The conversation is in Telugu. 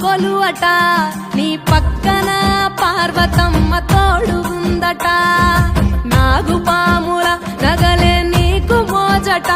కొలువట నీ పక్కన పార్వతమ్మ తోడు ఉందట నాగుపాముల నగలే నీకు మోజట